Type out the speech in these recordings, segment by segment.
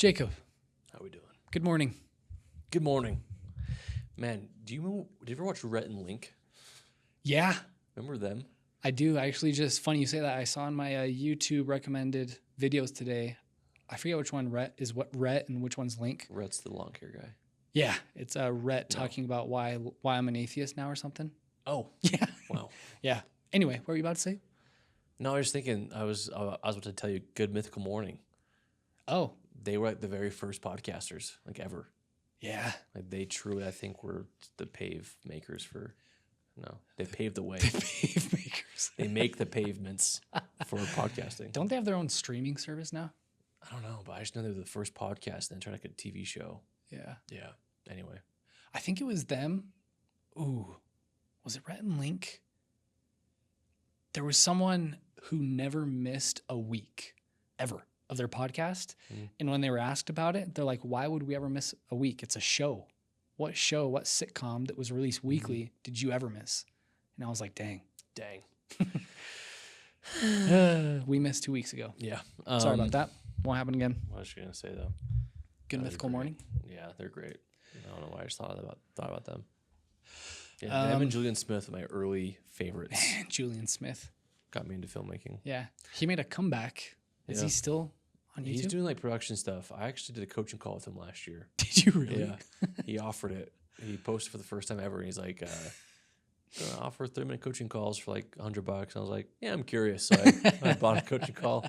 Jacob, How we doing? good morning. Good morning. Man, did you ever watch Rhett and Link? Yeah, Remember them? I do. Actually, just funny you say that. I saw on my YouTube recommended videos today. I forget which one is Rhett and which one's Link. Rhett's the long hair guy. Yeah, it's Rhett talking about why I'm an atheist now or something. Oh, Yeah, wow. yeah. Anyway, what were you about to say? No, I was thinking, I was about to tell you Good Mythical Morning. Oh, They were like the very first podcasters, like ever. yeah. Like they truly, I think, were the pave makers for, no, they paved the way. Pave makers. They make the pavements for podcasting. Don't they have their own streaming service now? I don't know, but I just know they were the first podcast and then tried like a TV show. Yeah. Yeah. Anyway. I think it was them. Ooh, was it Rhett and Link? There was someone who never missed a week ever of their podcast. And when they were asked about it, they're like, why would we ever miss a week? It's a show. What sitcom that was released weekly did you ever miss? And I was like, dang. We missed 2 weeks ago. Yeah. Sorry about that. Won't happen again. What was I going to say, though? Good They're Mythical great. Morning. Yeah, they're great. I don't know why I just thought about them. Yeah, them and Julian Smith are my early favorites. Man, Julian Smith. Got me into filmmaking. Yeah. He made a comeback. Is Yeah. he still on YouTube? He's doing like production stuff. I actually did a coaching call with him last year. Did you really? Yeah. He offered it. He posted for the first time ever, and he's like, gonna offer 30-minute coaching calls for like $100. I was like, yeah, I'm curious. So I bought a coaching call,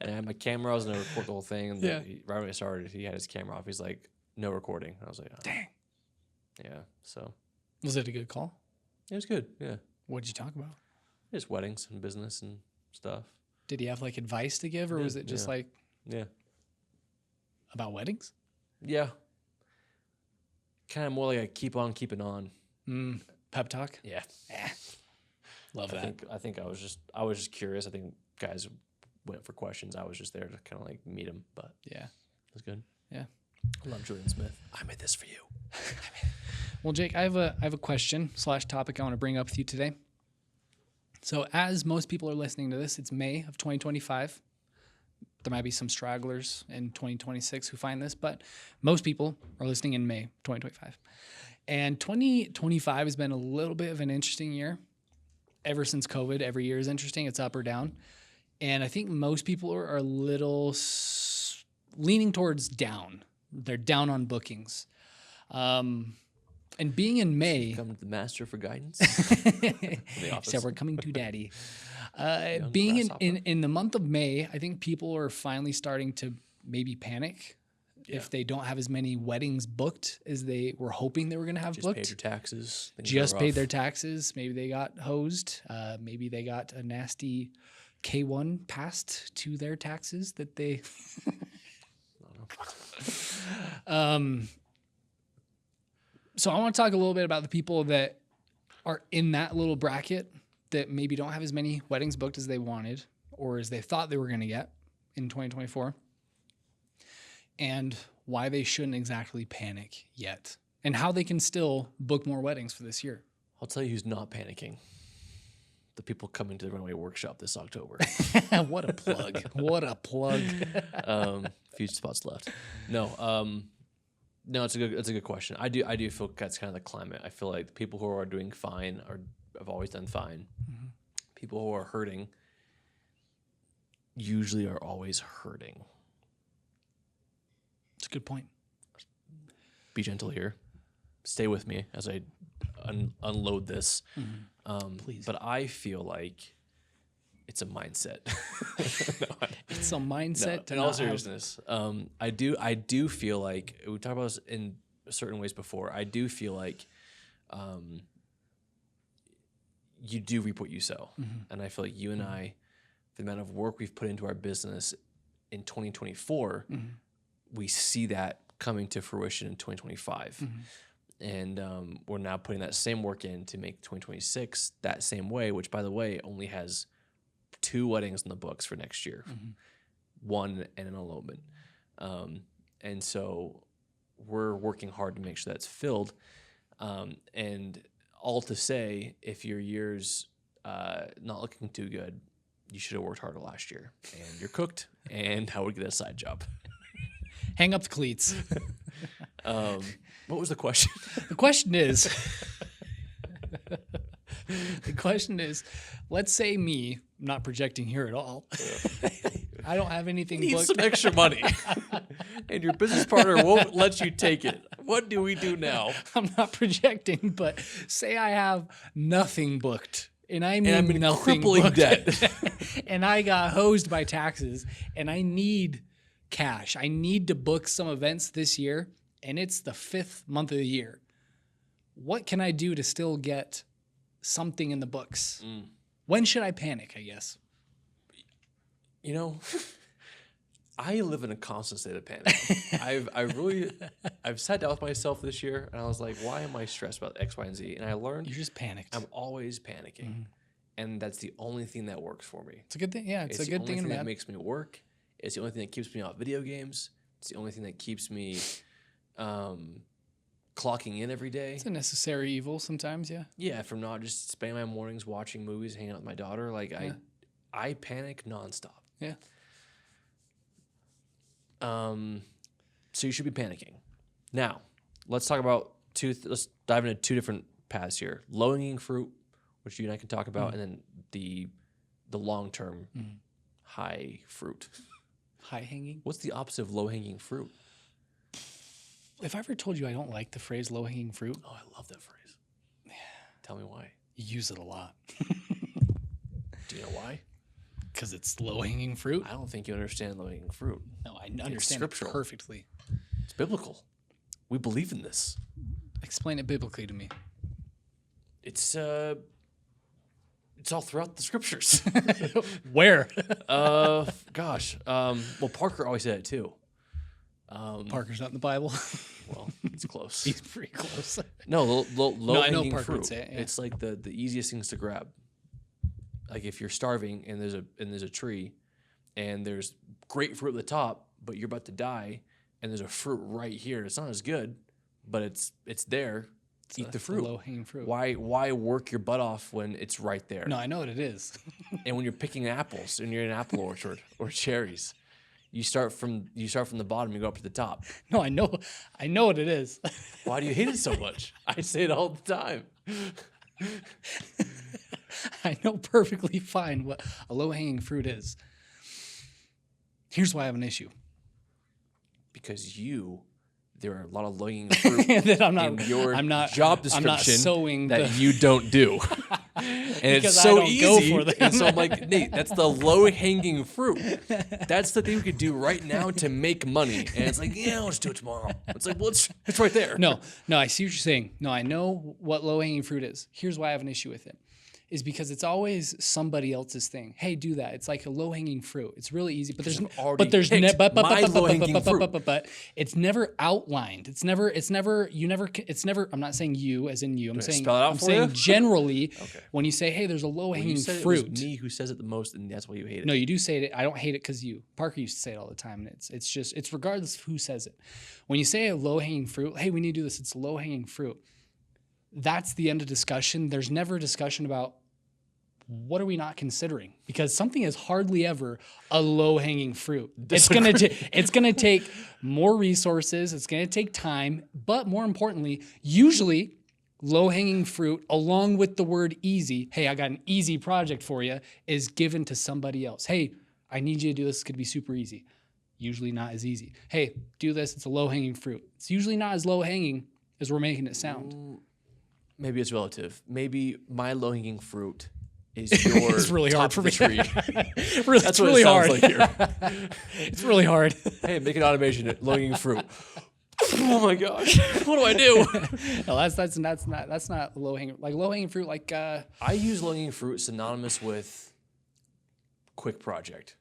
and I had my camera. I was gonna record the whole thing. And Yeah. right when I started, he had his camera off. He's like, no recording. I was like, oh. Dang. Yeah. So Was it a good call? it was good. Yeah. What did you talk about? Just weddings and business and stuff. Did he have like advice to give, or Yeah, was it just yeah. like Yeah. about weddings? Yeah. Kind of more like a keep on keeping on. Pep talk? Yeah. Love that. I think I was just curious. I think guys went for questions. I was just there to kind of like meet them, but Yeah. it was good. Yeah. I love Julian Smith. I made this for you. Well, Jake, I have a question / topic I want to bring up with you today. So as most people are listening to this, it's May of 2025. There might be some stragglers in 2026 who find this, but most people are listening in May 2025. And 2025 has been a little bit of an interesting year. Ever since COVID, every year is interesting. It's up or down. And I think most people are a little leaning towards down. They're down on bookings. And being in May, Come to the master for guidance. so we're coming to daddy. Being in the month of May, I think people are finally starting to maybe panic if they don't have as many weddings booked as they were hoping they were going to have Just booked. paid your taxes. Things Just are paid rough. their taxes. Maybe they got hosed. Maybe they got a nasty K1 passed to their taxes that they. So I want to talk a little bit about the people that are in that little bracket that maybe don't have as many weddings booked as they wanted or as they thought they were going to get in 2024, and why they shouldn't exactly panic yet, and how they can still book more weddings for this year. I'll tell you who's not panicking. The people coming to the Runaway Workshop this October. What a plug. What a plug. Few spots left. No, it's a good question. I do feel that's kind of the climate. I feel like the people who are doing fine have always done fine. Mm-hmm. People who are hurting usually are always hurting. It's a good point. Be gentle here. Stay with me as I unload this. Please. But I feel like it's a mindset. It's a mindset to in all not have. seriousness, I do feel like we talked about this in certain ways before. I do feel like you do reap what you sow, and I feel like you and I, the amount of work we've put into our business in 2024, we see that coming to fruition in 2025. And we're now putting that same work in to make 2026 that same way, which, by the way, only has 2 weddings in the books for next year, 1 and an elopement. And so we're working hard to make sure that's filled. And all to say, if your year's not looking too good, you should have worked harder last year. And you're cooked, and I would get a side job. Hang up the cleats. What was the question? The question is, let's say me, I'm not projecting here at all. I don't have anything Need booked. some extra money, and your business partner won't let you take it. What do we do now? I'm not projecting, but say I have nothing booked. And I mean I'm in nothing crippling booked. debt. And I got hosed by taxes and I need cash. I need to book some events this year and it's the 5th month of the year. What can I do to still get something in the books? When should I panic, I guess? You know, I live in a constant state of panic. I've sat down with myself this year and I was like, why am I stressed about X, Y, and Z? And I learned You're just panicked. I'm always panicking. And that's the only thing that works for me. It's a good thing. Yeah, it's a the good only thing and that bad. makes me work. It's the only thing that keeps me off video games. It's the only thing that keeps me clocking in every day. It's a necessary evil sometimes, yeah. Yeah, from not just spending my mornings watching movies, hanging out with my daughter. Like I panic nonstop. Yeah. So you should be panicking. Now, let's talk about let's dive into two different paths here. Low-hanging fruit, which you and I can talk about, and then the long-term high fruit. High hanging. What's the opposite of low-hanging fruit? If I ever told you I don't like the phrase low hanging fruit, Oh, I love that phrase. Tell me why. you use it a lot Do you know why? because it's low hanging fruit. I don't think you understand low-hanging fruit. No, I understand it scriptural. perfectly. It's biblical. We believe in this. Explain it biblically to me. It's all throughout the scriptures. Where? Gosh. Well, Parker always said it too. Parker's not in the Bible. Well, it's close. He's pretty close. No, low I know hanging Parker would fruit. say it, yeah. It's like the easiest things to grab. Like if you're starving and there's a tree, and there's great fruit at the top, but you're about to die, and there's a fruit right here. It's not as good, but it's there. Eat the fruit. Low hanging fruit. Why work your butt off when it's right there? No, I know what it is. And when you're picking apples and you're in an apple orchard or cherries, you start from the bottom, you go up to the top. No, I know what it is. Why do you hate it so much? I say it all the time. I know perfectly fine what a low hanging fruit is. Here's why I have an issue. Because there are a lot of low-hanging fruit That I'm in your I'm not job I'm description not sowing that the, you don't do. And Because it's I so don't go easy. for them. And so I'm like, Nate, that's the low-hanging fruit. That's the thing we could do right now to make money. And it's like, yeah, I'll just do it tomorrow. It's like, well, it's right there. No, I see what you're saying. No, I know what low hanging fruit is. Here's why I have an issue with it. Is because it's always somebody else's thing. Hey, do that. It's like a low hanging fruit. It's really easy, but You've already there's picked my low-hanging fruit. but it's never outlined. It's never. I'm not saying you as in you. I'm saying spell it out I'm for saying you? generally Okay. when you say, hey, there's a low You hanging said fruit. it was me who says it the most, and that's why you hate it. No, you do say it. I don't hate it because you. Parker used to say it all the time, and it's regardless of who says it. When you say a low hanging fruit, hey, we need to do this. It's a low hanging fruit. That's the end of discussion. There's never a discussion about what are we not considering, because something is hardly ever a low hanging fruit. It's gonna take more resources. It's gonna take time, but more importantly, usually low hanging fruit, along with the word easy, hey, I got an easy project for you, is given to somebody else. Hey, I need you to do this. It's gonna be super easy. Usually not as easy. Hey, do this. It's a low hanging fruit. It's usually not as low hanging as we're making it sound. Maybe it's relative. Maybe my low-hanging fruit is your It's really hard top for of me. the tree. Really, That's it's what really it sounds hard. like here. It's really hard. Hey, make an automation. Low-hanging fruit. Oh my gosh, what do I do? No, that's not low hanging. Like low hanging fruit, like I use low-hanging fruit synonymous with quick project.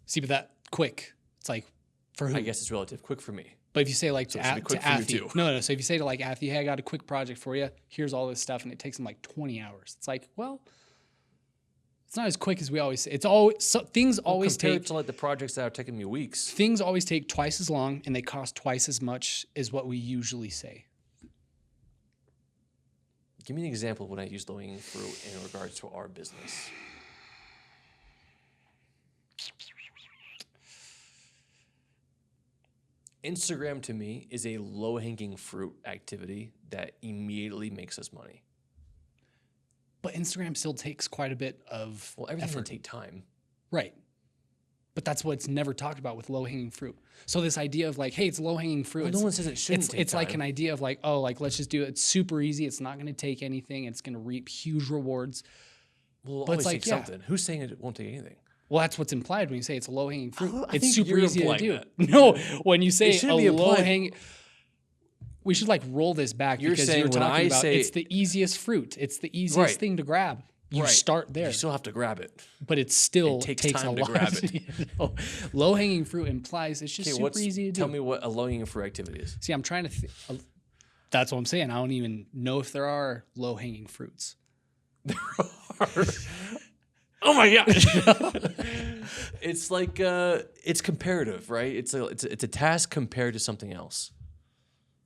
see, but that quick. It's like for who? I guess it's relative. Quick for me. But if you say like So it should be to quick for you Athy, too. no. So if you say to like Athy, hey, I got a quick project for you. Here's all this stuff, and it takes them like 20 hours. It's like, well, it's not as quick as we always say. It's always things always Compared take to like the projects that are taking me weeks. things always take twice as long, and they cost twice as much as what we usually say. Give me an example of when I use low-hanging fruit in regards to our business. Instagram to me is a low hanging fruit activity that immediately makes us money. But Instagram still takes quite a bit of Well, everything's effort. going to take time. Right. But that's what's never talked about with low hanging fruit. So this idea of like, hey, it's low hanging fruit. Well, no one says it shouldn't take It's like time. an idea of like, oh, like let's just do it. It's super easy. It's not going to take anything. It's going to reap huge rewards. Well, but it's always like, take yeah. something. Who's saying it won't take anything? Well, that's what's implied when you say it's a low hanging fruit. I It's think super you're easy to implying do. that. No, when you say a shouldn't be low implied. hanging, we should like roll this back You're because saying you're when talking I about say- it's the easiest fruit. It's the easiest Right. thing to grab. You Right. start there, You still have to grab it. but it still takes takes time a to lot. grab it. Low hanging fruit implies it's just super easy to do. Tell me what a low hanging fruit activity is. See, I'm trying to. That's what I'm saying. I don't even know if there are low hanging fruits. Oh my gosh! It's like it's comparative, right? It's a task compared to something else.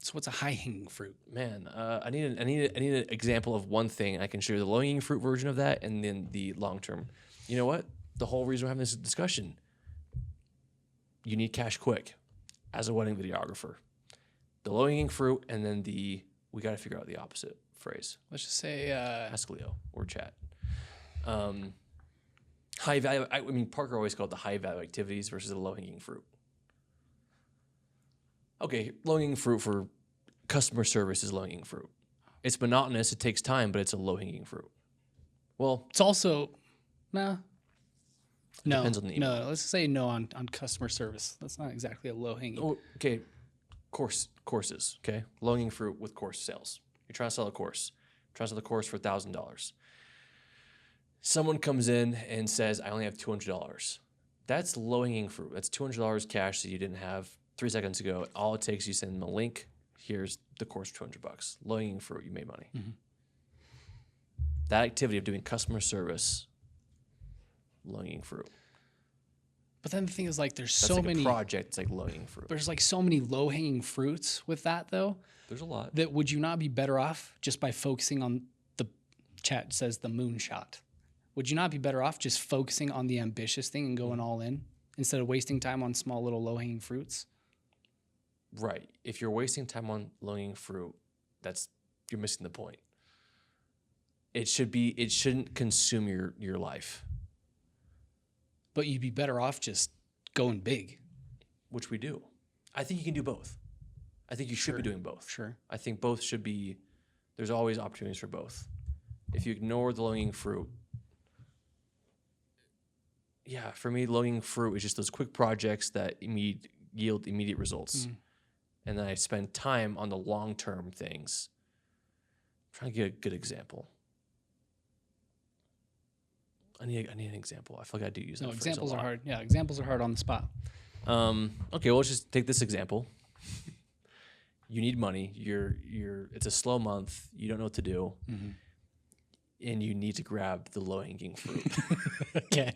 So what's a high hanging fruit? Man, I need an example of one thing. I can show you the low hanging fruit version of that, and then the long term. You know what? The whole reason we're having this discussion. You need cash quick, as a wedding videographer. The low hanging fruit, and then we got to figure out the opposite phrase. Let's just say Ask Leo or chat. High value. I mean, Parker always called it the high value activities versus the low hanging fruit. Okay, low hanging fruit for customer service is low hanging fruit. It's monotonous. It takes time, but it's a low hanging fruit. Well, it's also no. depends on the email. No, let's say no on customer service. That's not exactly a low hanging. oh, okay, courses. Okay, low hanging fruit with course sales. You're trying to sell a course. Trying to sell the course for $1,000. Someone comes in and says, "I only have $200." That's low hanging fruit. That's $200 cash that you didn't have 3 seconds ago. All it takes, you send them a link. Here's the course for $200. Low hanging fruit. You made money. Mm-hmm. That activity of doing customer service, low hanging fruit. But then the thing is, like, there's That's so like many. a project. It's like low hanging fruit. There's like so many low hanging fruits with that though. There's a lot. That would you not be better off just by focusing on the chat says the moonshot? Would you not be better off just focusing on the ambitious thing and going all in instead of wasting time on small little low hanging fruits? Right. If you're wasting time on low hanging fruit, you're missing the point. It shouldn't consume your life, But you'd be better off just going big. which we do. I think you can do both. I think you should be doing both. Sure. I think both should be. There's always opportunities for both. If you ignore the low hanging fruit, yeah, for me, low hanging fruit is just those quick projects that yield immediate results, and then I spend time on the long term things. I'm trying to get a good example. I need an example. I feel like I do use that No, phrase examples a are lot. hard. Yeah, examples are hard on the spot. Okay, well, let's just take this example. You need money. It's a slow month. You don't know what to do, and you need to grab the low hanging fruit. Okay.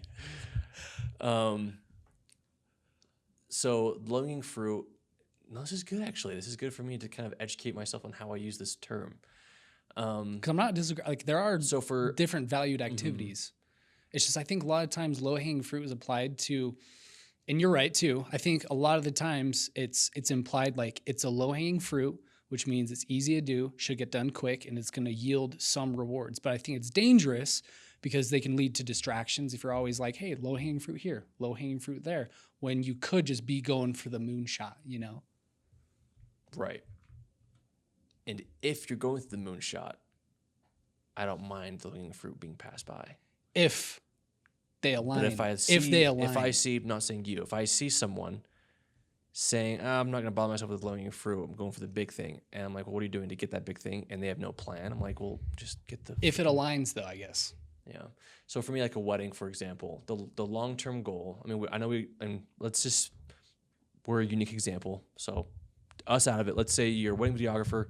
So low hanging fruit. No, this is good actually. This is good for me to kind of educate myself on how I use this term. Because I'm not disagreeing. Like there are So for different valued activities. It's just I think a lot of times low hanging fruit is applied to, and you're right too. I think a lot of the times it's implied like it's a low hanging fruit, which means it's easy to do, should get done quick, and it's going to yield some rewards. But I think it's dangerous because they can lead to distractions if you're always like, hey, low hanging fruit here, low hanging fruit there, when you could just be going for the moonshot, you know? right. And if you're going through the moonshot, I don't mind the low hanging fruit being passed by. If they align. But if they align. if I see, not saying you, if I see someone saying, I'm not going to bother myself with low hanging fruit, I'm going for the big thing, and I'm like, well, what are you doing to get that big thing? And they have no plan. I'm like, well, just get the. If it aligns, though, I guess. Yeah. So for me, like a wedding, for example, the long term goal. I mean, I know we're a unique example. So us out of it. Let's say you're a wedding videographer.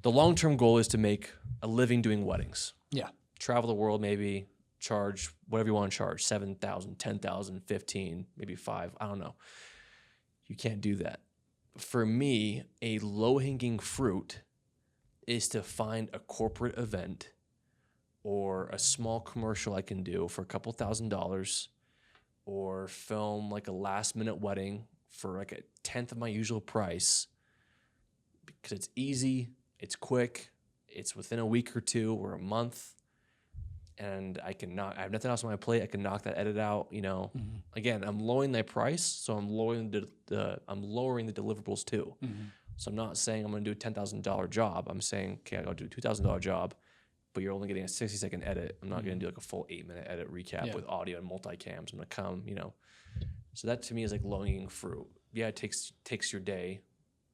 The long term goal is to make a living doing weddings. Yeah. Travel the world, maybe charge whatever you want to charge, 7,000, 10,000, 15, maybe 5. I don't know. You can't do that. For me, a low-hanging fruit is to find a corporate event or a small commercial I can do for a couple $1,000s, or film like a last-minute wedding for like a tenth of my usual price because it's easy, it's quick, it's within a week or two or a month, and I have nothing else on my plate. I can knock that edit out. Again, I'm lowering my price, so I'm lowering the deliverables too. So I'm not saying I'm going to do a $10,000 job. I'm saying, okay, I'll do a $2,000 job, but you're only getting a 60-second edit. I'm not going to do like a full 8-minute edit recap with audio and multicams. I'm going to come, So that to me is like low-hanging fruit. Yeah, it takes your day,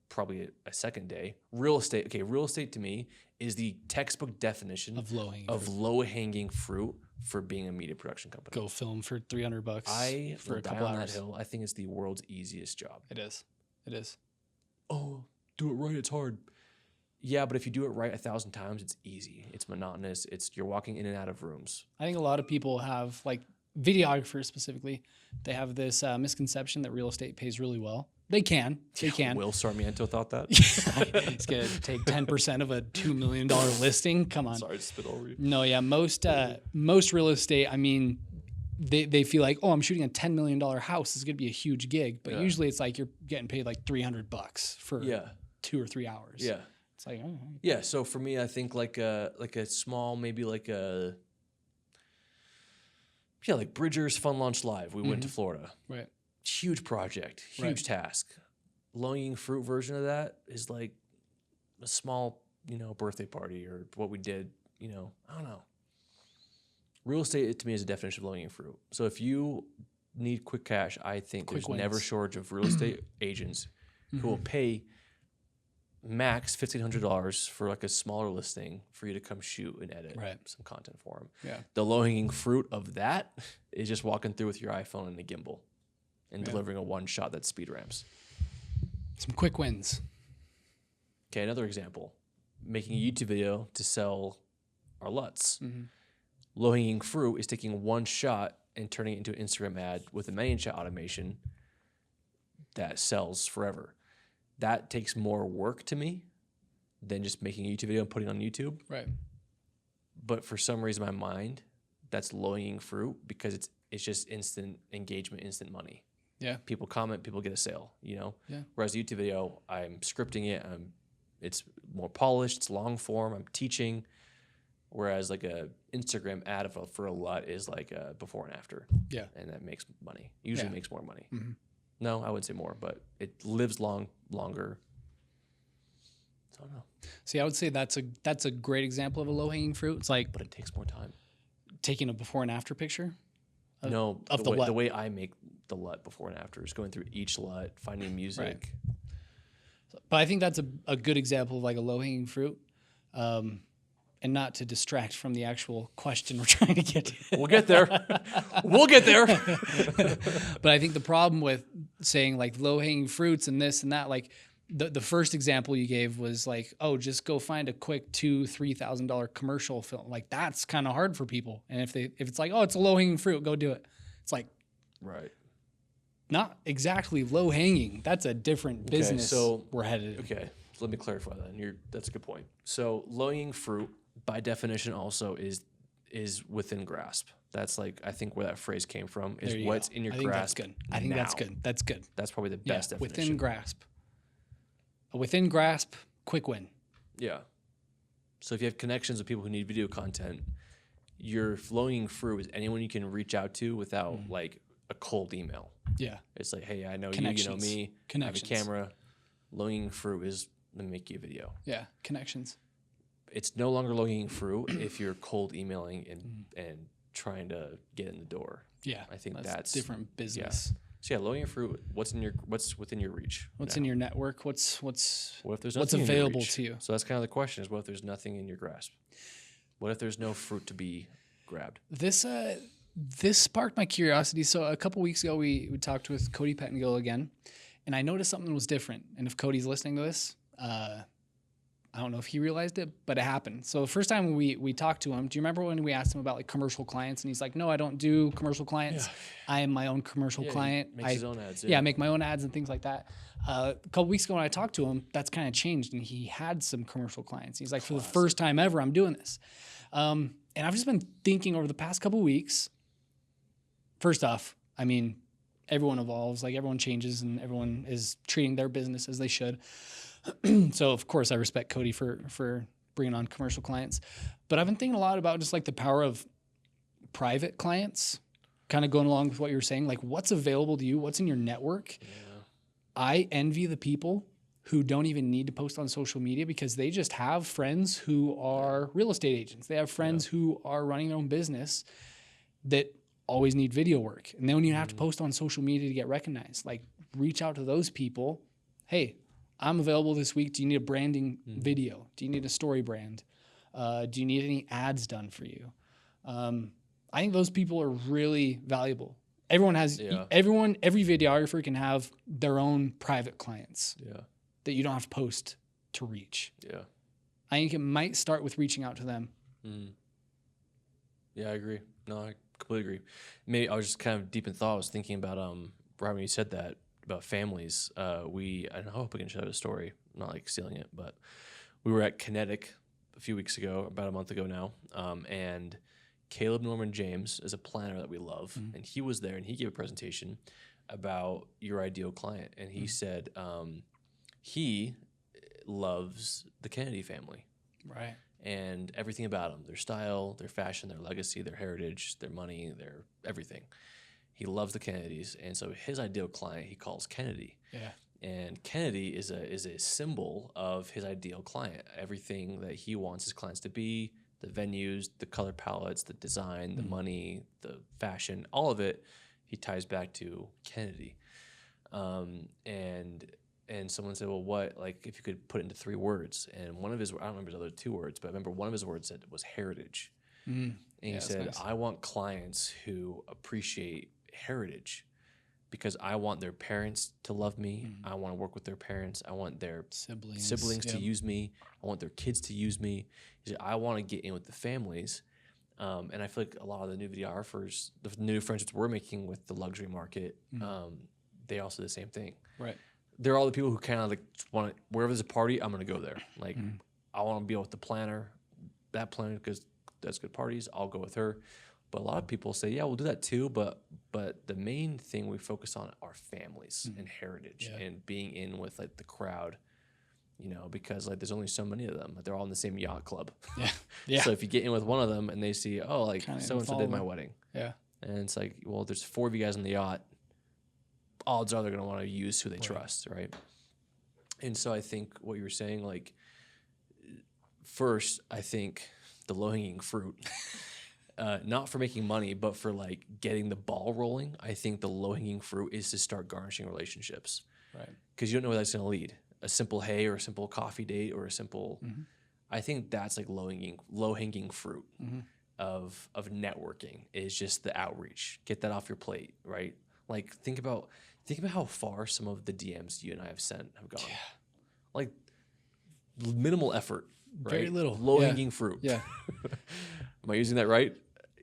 probably a second day. Real estate to me is the textbook definition Of low-hanging fruit for being a media production company. Go film for $300 I for will a die couple on hours. that hill. I think it's the world's easiest job. It is. Oh, do it right. It's hard. Yeah, but if you do it right 1,000 times, it's easy. It's monotonous. You're walking in and out of rooms. I think a lot of people have, like videographers specifically, they have this misconception that real estate pays really well. They can. Will Sarmiento thought that. It's going to take 10% of a $2 million listing. Come on. Sorry to spit over you. No, yeah. Most real estate, I mean, they feel like, oh, I'm shooting a $10 million house. This is going to be a huge gig. But usually it's like you're getting paid like $300 for 2 or 3 hours. Yeah. It's like, oh. Yeah. So for me, I think like a small, maybe like like Bridgers Fun Launch Live. We went to Florida. Right. Huge project, huge task. Low-hanging fruit version of that is like a small, birthday party or what we did, I don't know. Real estate to me is a definition of low-hanging fruit. So if you need quick cash, I think there's never shortage of real estate agents who will pay max $1,500 for like a smaller listing for you to come shoot and edit some content for them. Yeah. The low-hanging fruit of that is just walking through with your iPhone and a gimbal and delivering a one shot that speed ramps. Some quick wins. Okay, another example. Making a YouTube video to sell our LUTs. Low-hanging fruit is taking one shot and turning it into an Instagram ad with a ManyChat automation that sells forever. That takes more work to me than just making a YouTube video and putting it on YouTube. Right. But for some reason in my mind, that's low-hanging fruit because it's just instant engagement, instant money. Yeah. People comment, people get a sale, Yeah. Whereas a YouTube video, I'm scripting it, it's more polished, it's long form, I'm teaching. Whereas like a Instagram ad for a LUT is like a before and after. Yeah. And that makes money. Usually makes more money. No, I wouldn't say more, but it lives longer. I don't know. See, I would say that's a great example of a low-hanging fruit. It's like, but it takes more time. Taking a before and after picture? The way I make the LUT before and after is going through each LUT, finding music. Right. But I think that's a good example of like a low-hanging fruit. And not to distract from the actual question we're trying to get to. We'll get there. We'll get there. But I think the problem with saying like low-hanging fruits and this and that, like the first example you gave was like, oh, just go find a quick $2,000-$3,000 commercial film. Like that's kind of hard for people. And if it's like, oh, it's a low-hanging fruit, go do it. It's like, right. Not exactly low-hanging. That's a different business we're headed. Okay, so let me clarify that. That's a good point. So low-hanging fruit, by definition, also is within grasp. That's like I think where that phrase came from is what's in your grasp. I think that's good. That's good. That's probably the best definition. Within grasp. A within grasp, quick win. Yeah. So if you have connections with people who need video content, your low-hanging fruit is anyone you can reach out to without like a cold email. Yeah. It's like, hey, I know you, you know me. I have a camera. Low-hanging fruit is let me make you a video. Yeah, connections. It's no longer low-hanging fruit if you're cold emailing and trying to get in the door. Yeah, I think that's different business. Yeah. So yeah, low-hanging fruit. What's within your reach? What's in your network? What if there's what's available to you? So that's kind of the question: is what if there's nothing in your grasp? What if there's no fruit to be grabbed? This sparked my curiosity. So a couple weeks ago, we talked with Cody Pettengill again, and I noticed something was different. And if Cody's listening to this, I don't know if he realized it, but it happened. So the first time we talked to him, do you remember when we asked him about like commercial clients? And he's like, no, I don't do commercial clients. Yeah. I am my own commercial client. He makes his own ads. Yeah, I make my own ads and things like that. A couple weeks ago when I talked to him, that's kind of changed. And he had some commercial clients. He's like, for the first time ever, I'm doing this. And I've just been thinking over the past couple weeks, first off, I mean, everyone evolves, like everyone changes, and everyone is treating their business as they should. So of course I respect Cody for bringing on commercial clients, but I've been thinking a lot about just like the power of private clients, kind of going along with what you were saying, like what's available to you, what's in your network. Yeah. I envy the people who don't even need to post on social media because they just have friends who are real estate agents. They have friends who are running their own business that always need video work, and they don't even have to post on social media to get recognized. Like, reach out to those people. Hey, I'm available this week. Do you need a branding video? Do you need a story brand? Do you need any ads done for you? I think those people are really valuable. Everyone has, every videographer can have their own private clients that you don't have to post to reach. Yeah. I think it might start with reaching out to them. Yeah, I agree. No, I completely agree. Maybe I was just kind of deep in thought. I was thinking about, right when you said that about families, I hope I can share a story. I'm not like stealing it, but we were at Kinetic a few weeks ago, about a month ago now. And Caleb Norman James is a planner that we love. And he was there and he gave a presentation about your ideal client. And he said, he loves the Kennedy family. Right. And everything about them, their style, their fashion, their legacy, their heritage, their money, their everything. He loves the Kennedys. And so his ideal client, he calls Kennedy. Yeah. And Kennedy is a symbol of his ideal client. Everything that he wants his clients to be, the venues, the color palettes, the design, the money, the fashion, all of it, he ties back to Kennedy. And someone said, well, what, like, if you could put it into 3 words? And one of his, I don't remember his other 2 words, but I remember one of his words said was heritage. And he said, nice. I want clients who appreciate heritage because I want their parents to love me. I want to work with their parents. I want their siblings to use me. I want their kids to use me. He said, I want to get in with the families. And I feel like a lot of the new videographers, the new friendships we're making with the luxury market, they also do the same thing. Right. They're all the people who kind of like want to, wherever there's a party, I'm going to go there. Like, I want to be with the planner, that planner, because that's good parties. I'll go with her. But a lot of people say, yeah, we'll do that too. But the main thing we focus on are families and heritage and being in with like the crowd, you know, because like there's only so many of them. Like, they're all in the same yacht club. Yeah. So if you get in with one of them and they see, oh, like so-and-so did my wedding. Yeah. And it's like, well, there's 4 of you guys on the yacht. Odds are they're going to want to use who they trust, right? And so I think what you were saying, like, first, I think the low-hanging fruit, not for making money, but for, like, getting the ball rolling, I think the low-hanging fruit is to start garnishing relationships. Right. Because you don't know where that's going to lead. A simple hey or a simple coffee date or a simple... I think that's, like, low-hanging fruit of networking is just the outreach. Get that off your plate, right? Like, think about how far some of the DMs you and I have sent have gone. Yeah. Like, minimal effort, right? Very little. Low-hanging fruit. Yeah. Am I using that right?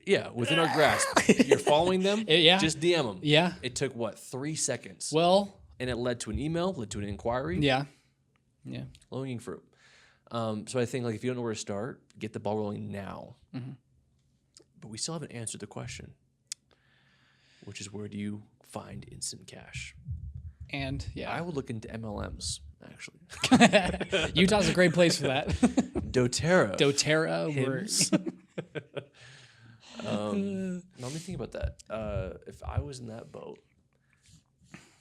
Yeah, within our grasp. You're following them? Just DM them. Yeah. It took, what, 3 seconds? Well. And it led to an email, led to an inquiry. Yeah. Yeah. Low-hanging fruit. So I think, like, if you don't know where to start, get the ball rolling now. But we still haven't answered the question, which is, where do you find instant cash? And I would look into MLMs, actually. Utah's a great place for that. doTERRA. Hims. Let me think about that. If I was in that boat,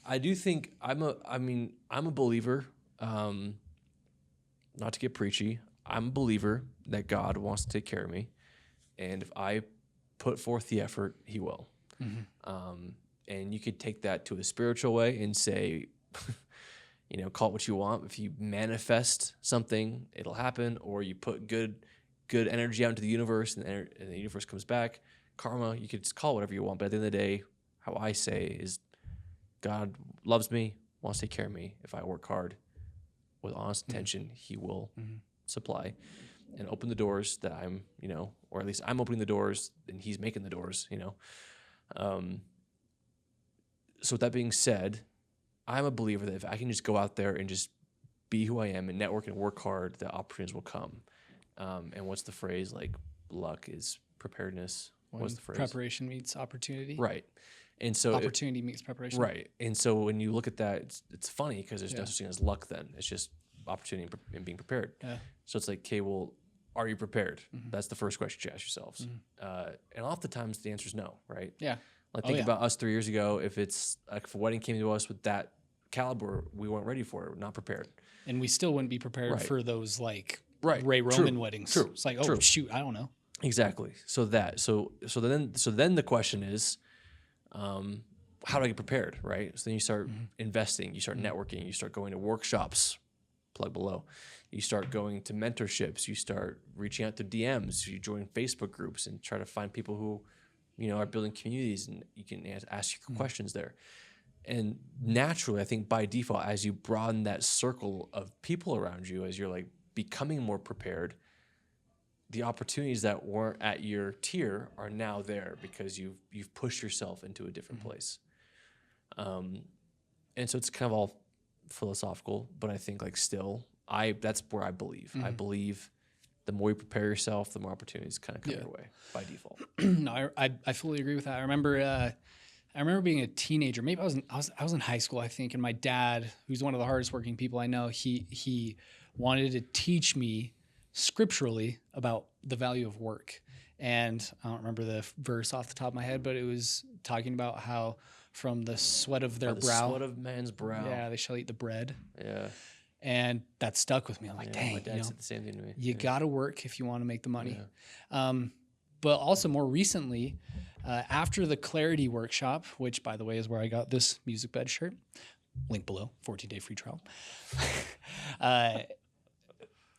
I do think I'm a believer, not to get preachy, I'm a believer that God wants to take care of me. And if I put forth the effort, he will. And you could take that to a spiritual way and say, you know, call it what you want. If you manifest something, it'll happen. Or you put good energy out into the universe, and the universe comes back. Karma, you could just call it whatever you want. But at the end of the day, how I say is, God loves me, wants to take care of me. If I work hard with honest intention, he will supply and open the doors that I'm, you know, or at least I'm opening the doors and he's making the doors, you know. So with that being said, I'm a believer that if I can just go out there and just be who I am and network and work hard, the opportunities will come. And what's the phrase? Like, luck is preparedness. What's the phrase? Preparation meets opportunity. Right. And so Opportunity meets preparation. right. And so when you look at that, it's funny because there's no Yeah. such thing as luck then. It's just opportunity and being prepared. Yeah. So it's like, okay, well, are you prepared? Mm-hmm. That's the first question you ask yourselves. And oftentimes the answer is no, right? Yeah. Like Oh, think yeah. about us 3 years ago. If it's like if a wedding came to us with that caliber, we weren't ready for it, we're not prepared. And we still wouldn't be prepared Right. for those like Right. Ray True. Roman weddings. True. It's like, oh True. shoot, I don't know. Exactly. So then the question is, how do I get prepared, right? So then you start investing, you start networking, you start going to workshops, plug below. You start going to mentorships, you start reaching out to DMs, you join Facebook groups and try to find people who, are building communities, and you can ask your questions there. And naturally, I think by default, as you broaden that circle of people around you, as you're like becoming more prepared, the opportunities that weren't at your tier are now there because you've pushed yourself into a different place. And so it's kind of all philosophical, but I think like still, that's where I believe. I believe the more you prepare yourself, the more opportunities kind of come your way by default. No, I fully agree with that. I remember being a teenager. Maybe I was in high school, I think, and my dad, who's one of the hardest working people I know, he wanted to teach me scripturally about the value of work. And I don't remember the verse off the top of my head, but it was talking about how from the sweat of their brow, sweat of man's brow. yeah, they shall eat the bread. Yeah. And that stuck with me. I'm like, dang, My dad said the same thing to me. you got to work if you want to make the money. But also more recently, after the Clarity Workshop, which by the way is where I got this music bed shirt, link below, 14-day free trial.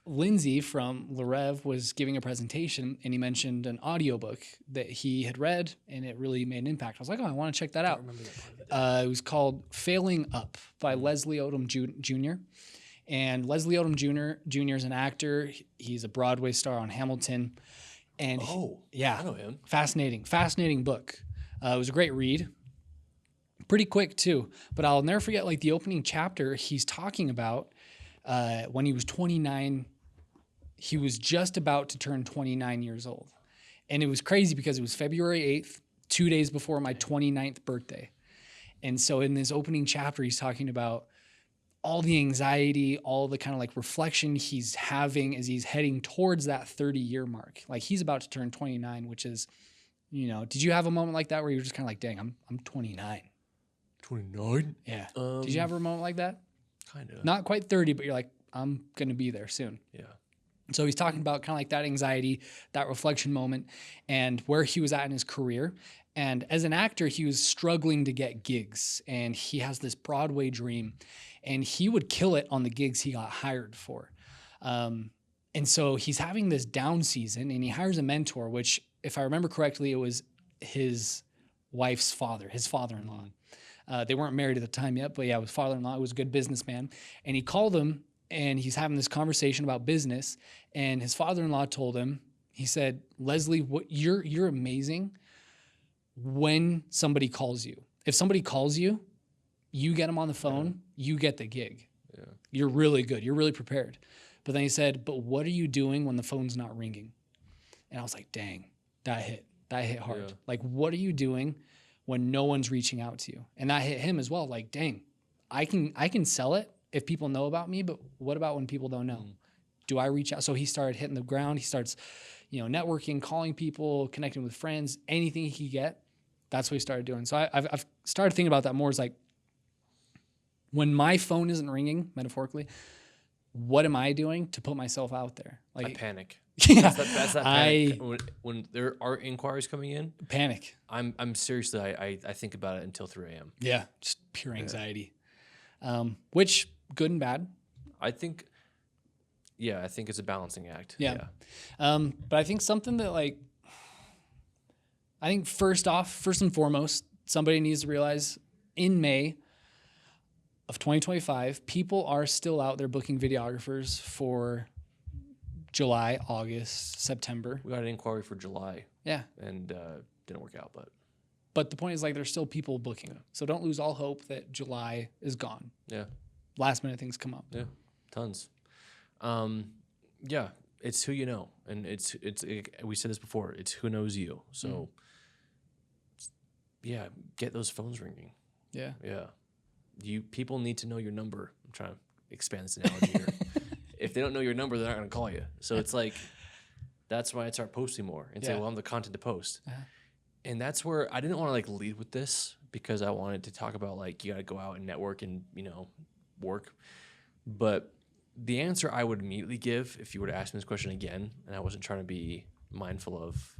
Lindsay from Larev was giving a presentation, and he mentioned an audiobook that he had read, and it really made an impact. I was like, oh, I want to check that out. It was called Failing Up by Leslie Odom Jr. And Leslie Odom Jr. is an actor. He's a Broadway star on Hamilton. And I know him. Fascinating book. It was a great read. Pretty quick too. But I'll never forget like the opening chapter. He's talking about when he was 29. He was just about to turn 29 years old. And it was crazy because it was February 8th, 2 days before my 29th birthday. And so in this opening chapter, he's talking about all the anxiety, all the kind of like reflection he's having as he's heading towards that 30-year mark. Like he's about to turn 29, which is, did you have a moment like that where you're just kind of like, dang, I'm 29? 29? Yeah. Did you have a moment like that? Kind of. Not quite 30, but you're like, I'm going to be there soon. Yeah. So he's talking about kind of like that anxiety, that reflection moment, and where he was at in his career. And as an actor, he was struggling to get gigs, and he has this Broadway dream, and he would kill it on the gigs he got hired for. And so he's having this down season, and he hires a mentor, which, if I remember correctly, it was his wife's father, his father-in-law. They weren't married at the time yet, but yeah, it was father-in-law. It was a good businessman. And he called him, and he's having this conversation about business, and his father-in-law told him, he said, Leslie, you're amazing when somebody calls you. If somebody calls you, you get them on the phone, you get the gig. Yeah. You're really good. You're really prepared. But then he said, but what are you doing when the phone's not ringing? And I was like, dang, that hit hard. Yeah. Like, what are you doing when no one's reaching out to you? And that hit him as well. Like, dang, I can sell it if people know about me, but what about when people don't know? Do I reach out? So he started hitting the ground. He starts, networking, calling people, connecting with friends, anything he could get. That's what he started doing. So I've started thinking about that more as like, when my phone isn't ringing, metaphorically, what am I doing to put myself out there? Like, I panic. Yeah, That's that panic. When there are inquiries coming in, panic. I'm seriously, I think about it until 3 a.m. Yeah, just pure anxiety. Which good and bad. I think it's a balancing act. Yeah. But I think something that I think first and foremost, somebody needs to realize in May of 2025, people are still out there booking videographers for July, August, September. We got an inquiry for July. Yeah. And didn't work out, But the point is there's still people booking. Yeah. So don't lose all hope that July is gone. Yeah. Last minute things come up. Yeah. Tons. Yeah. It's who you know. And we said this before, it's who knows you. So yeah, get those phones ringing. Yeah. Yeah. People need to know your number. I'm trying to expand this analogy here. If they don't know your number, they're not going to call you. So it's like, that's why I start posting more and say, Yeah. well, I'm the content to post. Uh-huh. And that's where I didn't want to like lead with this because I wanted to talk about like, you got to go out and network and, work. But the answer I would immediately give if you were to ask me this question again, and I wasn't trying to be mindful of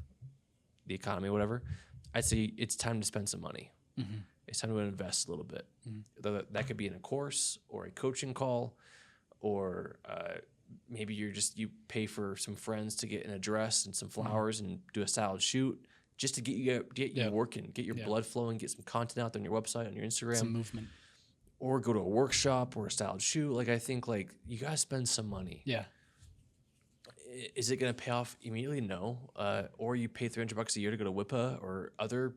the economy or whatever, I'd say it's time to spend some money. Mm-hmm. It's time to invest a little bit. That could be in a course or a coaching call, or maybe you pay for some friends to get an address and some flowers and do a styled shoot just to get you working, get your blood flowing, get some content out there on your website, on your Instagram. Some movement. Or go to a workshop or a styled shoot. Like, I think like you gotta spend some money. Yeah. Is it gonna pay off immediately? No. Or you pay $300 a year to go to WIPA or other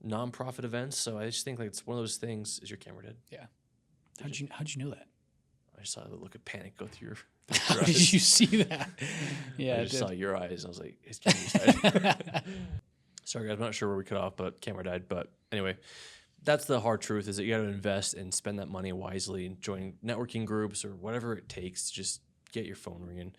nonprofit events. So I just think like it's one of those things. Is your camera dead? Yeah. How'd you know that? I just saw the look of panic go through your How eyes. did you see that? Yeah. I just saw your eyes. And I was like, his camera's died. Sorry, guys. I'm not sure where we cut off, but camera died. But anyway, that's the hard truth, is that you got to invest and spend that money wisely and join networking groups or whatever it takes to just get your phone ringing.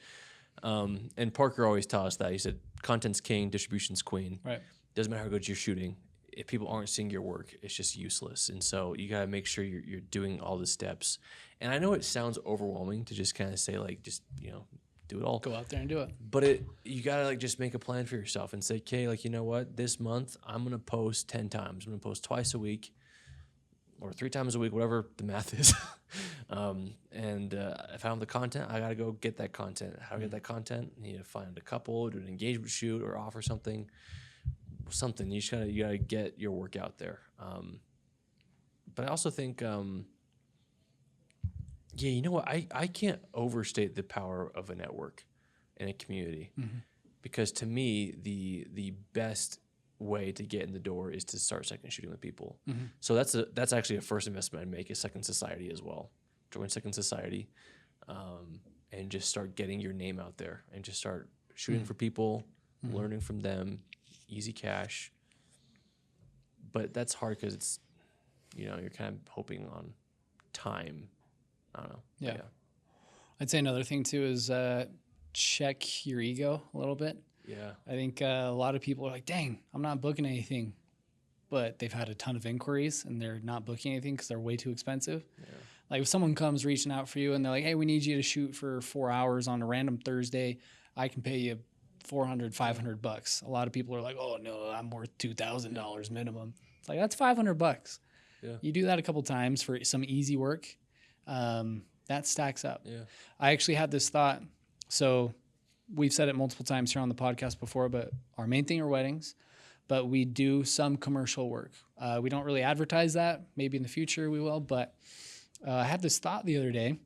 And Parker always taught us that. He said, content's king, distribution's queen. Right. Doesn't matter how good you're shooting. If people aren't seeing your work, it's just useless. And so you got to make sure you're doing all the steps. And I know it sounds overwhelming to just kind of say like, just, do it all. Go out there and do it. But you got to like just make a plan for yourself and say, okay, like, you know what, this month I'm going to post 10 times. I'm going to post twice a week or 3 times a week, whatever the math is. If I have the content, I got to go get that content. How to get that content? You need to find a couple, do an engagement shoot or offer something. You just you gotta get your work out there. But I also think, you know what? I can't overstate the power of a network and a community, because to me, the best way to get in the door is to start second shooting with people. So that's actually a first investment I'd make, is Second Society as well. Join Second Society, and just start getting your name out there and just start shooting for people, learning from them. Easy cash, but that's hard because it's, you're kind of hoping on time. I don't know. Yeah. I'd say another thing too is check your ego a little bit. Yeah. I think a lot of people are like, dang, I'm not booking anything, but they've had a ton of inquiries and they're not booking anything because they're way too expensive. Yeah. Like if someone comes reaching out for you and they're like, hey, we need you to shoot for 4 hours on a random Thursday, I can pay you $400, $500. A lot of people are like, oh no, I'm worth $2,000 minimum. It's like, that's $500. Yeah. You do that a couple times for some easy work. That stacks up. Yeah. I actually had this thought. So we've said it multiple times here on the podcast before, but our main thing are weddings, but we do some commercial work. We don't really advertise that. Maybe in the future we will, but I had this thought the other day.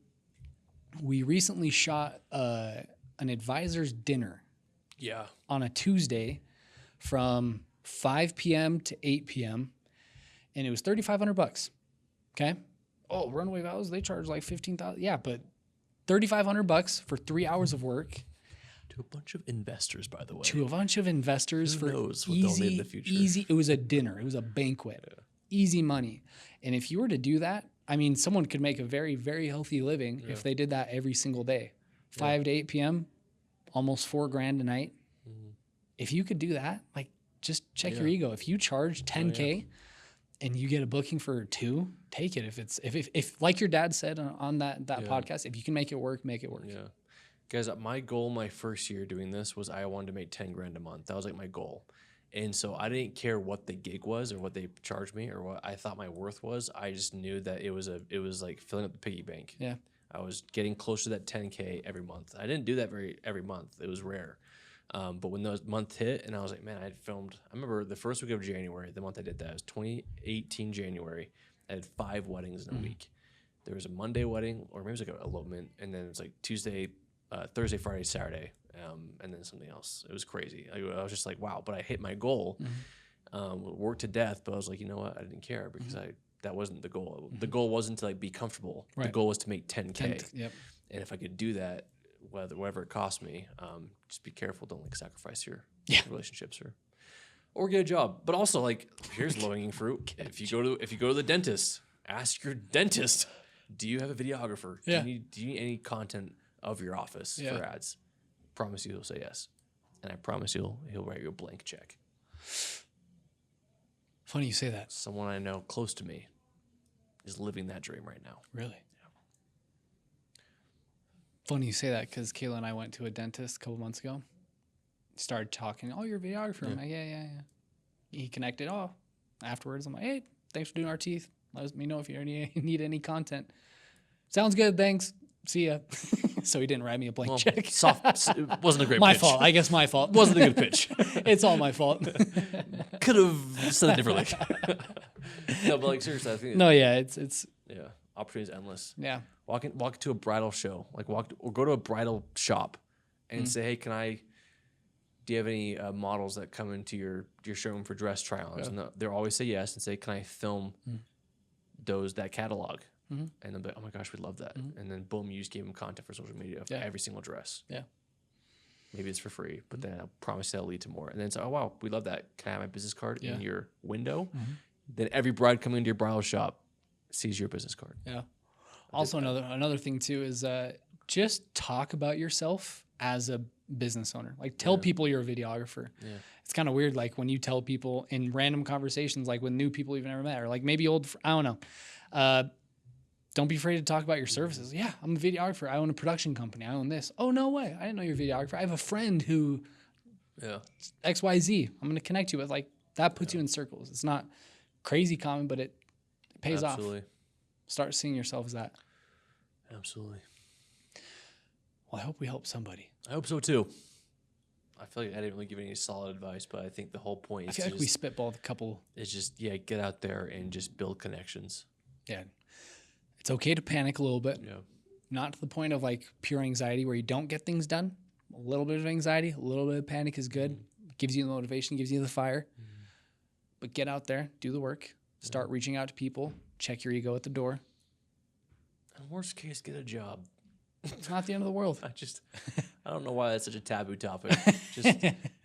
We recently shot an advisor's dinner. Yeah. On a Tuesday from 5 p.m. to 8 p.m. and it was $3,500. Okay. Oh, Runway Vows, they charge like $15,000. Yeah, but $3,500 for 3 hours of work. To a bunch of investors, by the way. To a bunch of investors. Who for knows what they'll need in the future. Easy. It was a dinner. It was a banquet. Yeah. Easy money. And if you were to do that, I mean, someone could make a very, very healthy living if they did that every single day. 5 to 8 p.m., almost $4,000 a night. If you could do that, like, just check your ego. If you charge $10K and you get a booking for 2, take it. If like your dad said on that podcast, if you can make it work, make it work. Yeah. Guys, my goal my first year doing this was I wanted to make $10,000 a month. That was like my goal. And so I didn't care what the gig was or what they charged me or what I thought my worth was. I just knew that it was like filling up the piggy bank. Yeah. I was getting closer to that 10K every month. I didn't do that every month. It was rare. But when those month hit and I was like, man, I remember the first week of January, the month I did that, it was 2018 January. I had 5 weddings in a week. There was a Monday wedding, or maybe it was like an elopement, and then it was like Tuesday, Thursday, Friday, Saturday, and then something else. It was crazy. I was just like, wow, but I hit my goal, worked to death, but I was like, you know what? I didn't care because that wasn't the goal. The goal wasn't to like be comfortable. Right. The goal was to make 10K. Yep. And if I could do that, whatever it cost me, just be careful. Don't like sacrifice your relationships. or get a job. But also, like, here's low-hanging fruit. If you go to the dentist, ask your dentist, do you have a videographer? Yeah. Do you need any content of your office Yeah. for ads? Promise you he'll say yes. And I promise he'll write you a blank check. Funny you say that. Someone I know close to me is living that dream right now. Really? Funny you say that because Kayla and I went to a dentist a couple months ago. Started talking. Oh, you're a videographer. I'm like, yeah. He connected. Oh, afterwards, I'm like, hey, thanks for doing our teeth. Let me know if you need any content. Sounds good. Thanks. See ya. So he didn't write me a blank check. It wasn't a great My pitch. fault. I guess my fault. Wasn't a good pitch. It's all my fault. Could have said it differently. No, but like seriously, I think No, yeah, it's yeah, opportunity is endless. yeah. Walk into a bridal show, or go to a bridal shop, and say, hey, do you have any models that come into your showroom for dress try-ons? Yeah. And they'll always say yes, and say, can I film that catalog? And they'll be like, oh my gosh, we love that. And then boom, you just gave them content for social media of every single dress. Yeah. Maybe it's for free, but then I promise that'll lead to more. And then it's, oh wow, we love that. Can I have my business card in your window? Then every bride coming into your bridal shop sees your business card. Yeah. Also, another thing too is just talk about yourself as a business owner. Like tell people you're a videographer. Yeah. It's kind of weird, like when you tell people in random conversations, like with new people you've never met, or like maybe I don't know. Don't be afraid to talk about your services. Yeah, I'm a videographer. I own a production company. I own this. Oh, no way. I didn't know you're a videographer. I have a friend who XYZ. I'm going to connect you with. Like that puts you in circles. It's not crazy common, but it pays off. Start seeing yourself as that. Absolutely. Well, I hope we help somebody. I hope so too. I feel like I didn't really give any solid advice, but I think the whole point is I feel like we spitballed a couple. It's just, get out there and just build connections. Yeah. It's okay to panic a little bit. Yeah. Not to the point of like pure anxiety where you don't get things done. A little bit of anxiety, a little bit of panic is good. Gives you the motivation, gives you the fire. But get out there, do the work, start reaching out to people, check your ego at the door. And worst case, get a job. It's not the end of the world. I don't know why that's such a taboo topic. Just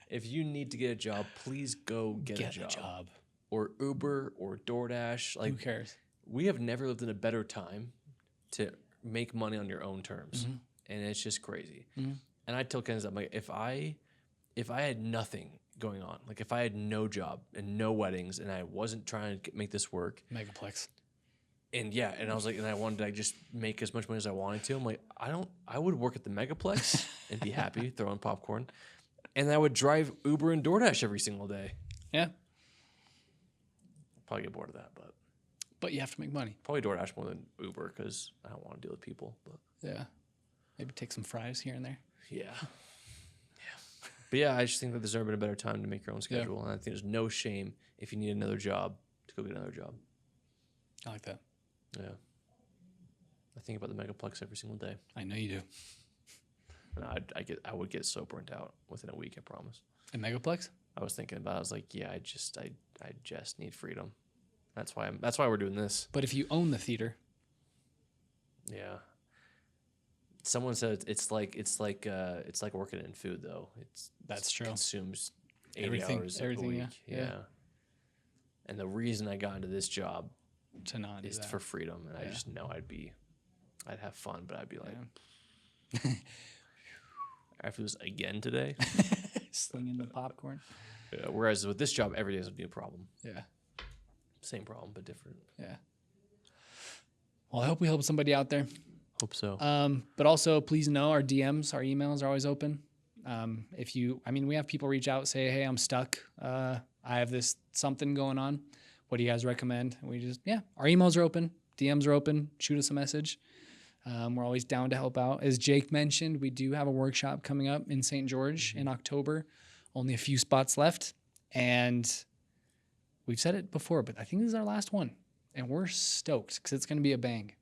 if you need to get a job, please go get a job. Or Uber or DoorDash. Like, who cares? We have never lived in a better time to make money on your own terms. And it's just crazy. And I tell Ken's, I'm like, if I had nothing going on, like if I had no job and no weddings and I wasn't trying to make this work. Megaplex. And I was like, and I wanted to just make as much money as I wanted to. I'm like, I would work at the Megaplex and be happy throwing popcorn. And I would drive Uber and DoorDash every single day. Yeah. Probably get bored of that, but you have to make money. Probably DoorDash more than Uber because I don't want to deal with people. But yeah, maybe take some fries here and there. Yeah. But yeah, I just think that there's never been a better time to make your own schedule, and I think there's no shame if you need another job to go get another job. I like that. Yeah. I think about the Megaplex every single day. I know you do. And I would get so burnt out within a week. I promise. A Megaplex? I was thinking about it. I was like, yeah, I just need freedom. That's why we're doing this. But if you own the theater, yeah. Someone said it's like working in food though. That's true. Consumes 80 hours a week. Yeah. And the reason I got into this job to not do is that. For freedom, and I just know I'd have fun, but I'd be like, I have to do this again today. Slinging the popcorn. Yeah, whereas with this job, every day is a new problem. Yeah. Same problem, but different. Yeah. Well, I hope we help somebody out there. Hope so. But also, please know our DMs, our emails are always open. We have people reach out, say, hey, I'm stuck. I have this something going on. What do you guys recommend? And we just, our emails are open. DMs are open. Shoot us a message. We're always down to help out. As Jake mentioned, we do have a workshop coming up in St. George in October. Only a few spots left. And we've said it before, but I think this is our last one. And we're stoked because it's going to be a bang.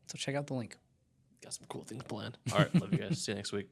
So check out the link. Got some cool things planned. All right. Love you guys. See you next week.